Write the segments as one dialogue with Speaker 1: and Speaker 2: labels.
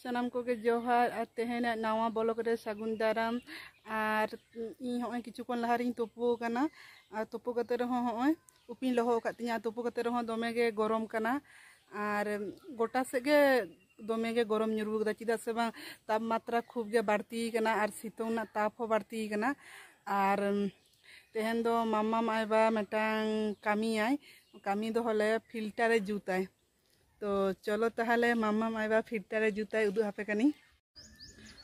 Speaker 1: सानाम को के जोहार और तेहेना नावा ब्लॉग रे सागुन दाराम और इन होय किछुकन लहा रे तोपो काना और तोपो कते रहो होय उपिन लहो कातिया तोपो कते रहो दोमे गे गरम काना और गोटा से गे दोमे गे गरम nyuruh गदा चिदा से बा तापमात्रा खूब गे बाड़ती काना और सितोंग ना ताप हो बाड़ती काना और तेहेन दो मामा मायबा मेटांग कामी दो हले फिल्टारे जुताय तो चलो ताहले मामा मायबा फिल्टारे जुताय उदु हापे कानी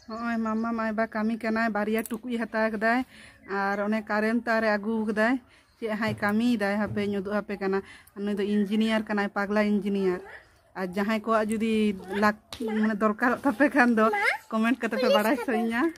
Speaker 1: होय मामा मायबा कामी कानाय बारिया टुकुई हता कदाय और ओने कारेंट तारे आगु कदाय चे हाय कामी दाय हापे उदु हापे काना नुई दो इंजिनियर कानाय पागला इंजिनियर और जहां को जुदी लाग माने दरकार तापे खान दो कमेंट कते पे बाड़ाय सइया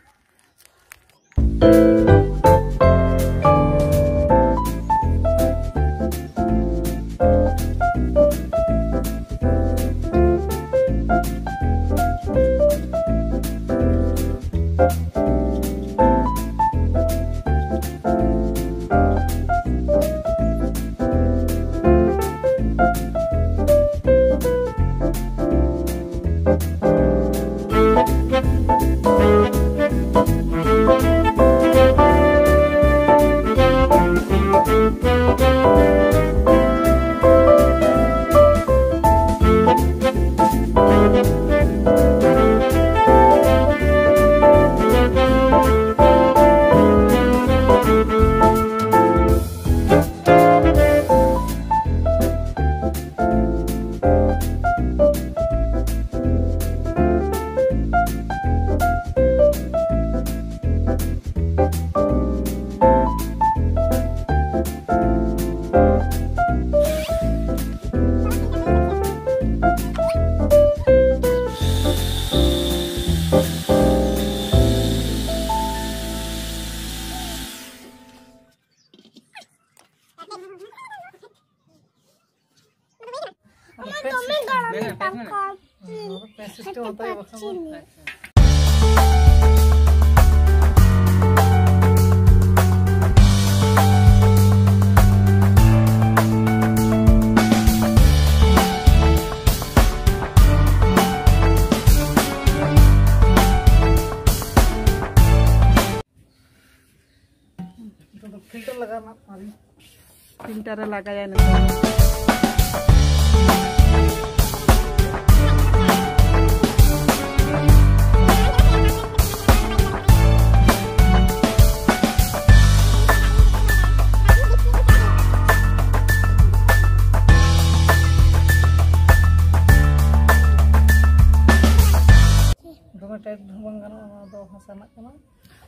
Speaker 1: फिल्टर लगाया ना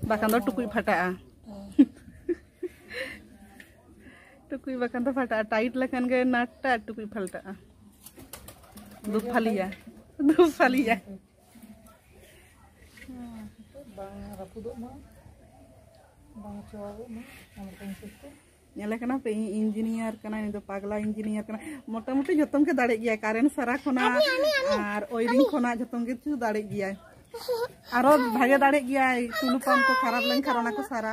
Speaker 1: bahkan do tukui fataa tukui bahkan do fataa tight lekan ge natta tukui faltaa du phaliya bang rapudok ma bang chawabok ma amkan sistu nyala kana pe engineer kana ni do pagla engineer kana mota moti jotom ke dare giya karen sara khona ar oiring khona jotom ke chu dare giya आरो भागे दाड़े गया Tullu pump को खराब लन corona को सारा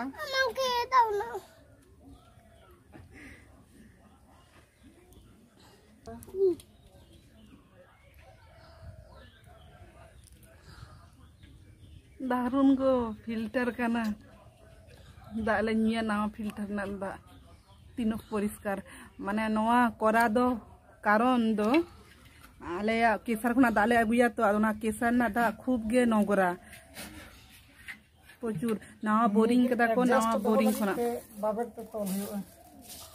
Speaker 1: दारुन को filter काना दाले निया ना फिल्टर नाल दा तीनो परिष्कार माने नवा कोरा दो कारण दो आले केसर खुना दाले अगुया तो आदोना केसर ना दा खूब गे नोगरा प्रचुर नावा बोरिंग कदा को नावा बोरिंग खुना बाबेर ते तोल हुआ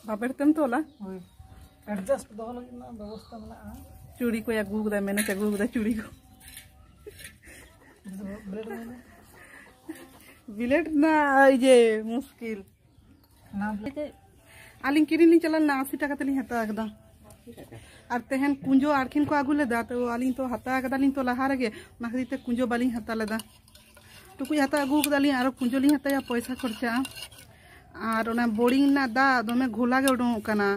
Speaker 1: बाबेर तेम तोला होय एडजस्ट दो ना व्यवस्था मना चूड़ी को या गुगदा मैंने गुगदा चूड़ी को बिलेट ना ये मुश्किल ना आलिंग किरिन लिंग चला ना 80 टाका तली हता एकदा और तेहन कुंजो आरखिन को आगु लेदा तो आलिंग तो हता कदालिंग तो लहा रगे ना खातिर ते कुंजो बालिंग हता लेदा टुकुई हता आगु कदालिंग आरो कुंजो लिंग हता या पैसा खर्चा और ओना बोरिंग ना दा दोमे घोला गे उडुंग काना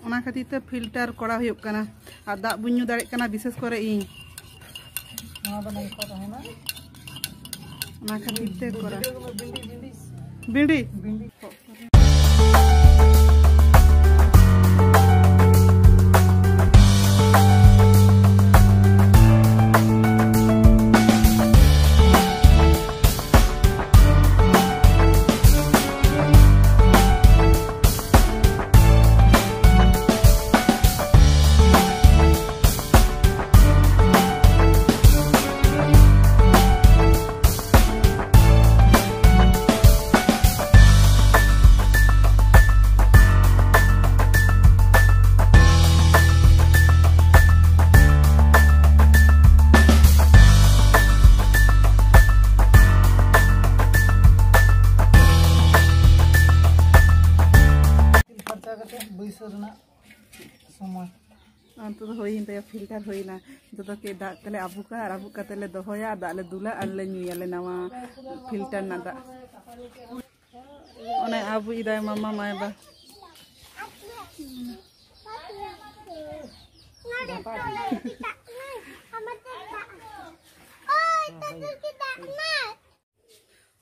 Speaker 1: ओना खातिर ते फिल्टर करा हुयुक काना आ दा बुन्यु दाड़े काना विशेष करे इन ओना दो नंका रहना ओना खातिर ते करा बिंडी तो होइन ते फिल्टर होइना तो के दा तेले आबुका और आबुक कातेले दोहोया दा ले दुला और ले नुयाले नवा फिल्टर ना दा ओने आबु इदाय मामा मायबा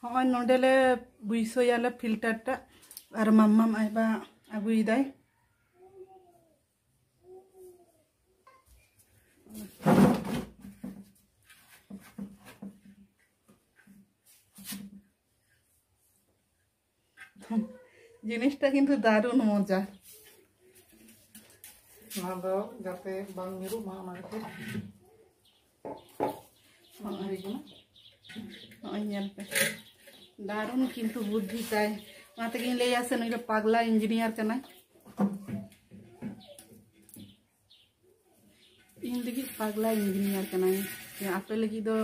Speaker 1: हाँ नोडेले बुइसोयाले फिल्टर टा और मामा मायबा आबु इदाय जिनिसटा किन्तु दारुण मजा
Speaker 2: जाते बांग निरु मा मारते
Speaker 1: दारुण किन्तु बुद्धि ताई माते गिन ले आसे नइले पागला इंजीनियर कना इन लगी पागला इंजीनियर कना आपे लगी दो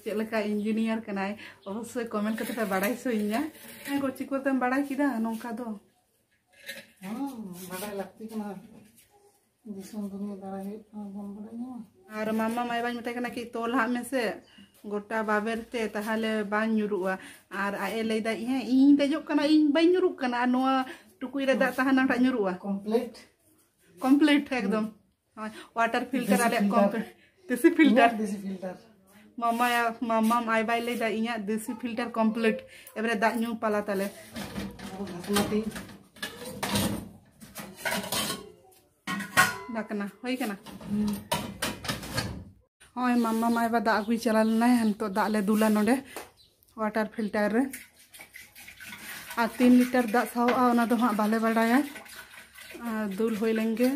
Speaker 1: चेलका इंजीनियर कना अवश्य कमेंट करते पे बाड़ाई सोइया को चिकोतेम बाड़ाई किदा नोंका दो
Speaker 2: बाड़ाई लगती कना दिसम दुनिया बाड़ाई बम बाड़ाई
Speaker 1: और मामा माय बाñ मते कना कि तोल हा में से गोटा बाबेर ते ताहले बाñ nyuruआ और आए लेदा हे इन देजोक कना इन बाñ nyuरुक कना नोआ टुकुई रे दा ताहना टा nyuरुआ कंप्लीट एकदम वाटर फिल्टर आले कंप्लीट देसी फिल्टर मामा माय बाय लेदा इया देसी फिल्टर कंप्लीट एबरे दा न्यू पाला ताले घासमाती दाकना होई कना हाँ मामा मायबा दा अगुई चला लेना तो दा ले दुला नोडे वाटर फिल्टर रे आ 3 लीटर दा सावा ओना दो हाँ बाले बड़ाया दुल होई लेंगे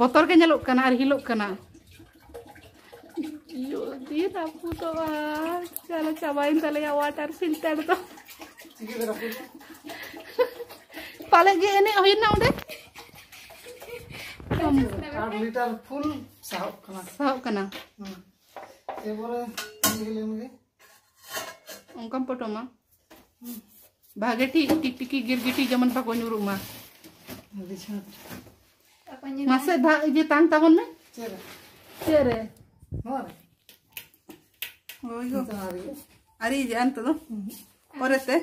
Speaker 1: बोतर के ñelok kana ar hilok kana yo di rapu to chala chabain tale ya water filter to pale ge ene hoina onde
Speaker 2: 8 litre full
Speaker 1: sahab kana
Speaker 2: एबरे निगलेमगे
Speaker 1: ongkam potoma भागे ठीक टिक गिरगिटी जमन पा को nyuru ma masa dah je tang tahun में cere oh yo ari je anto do orete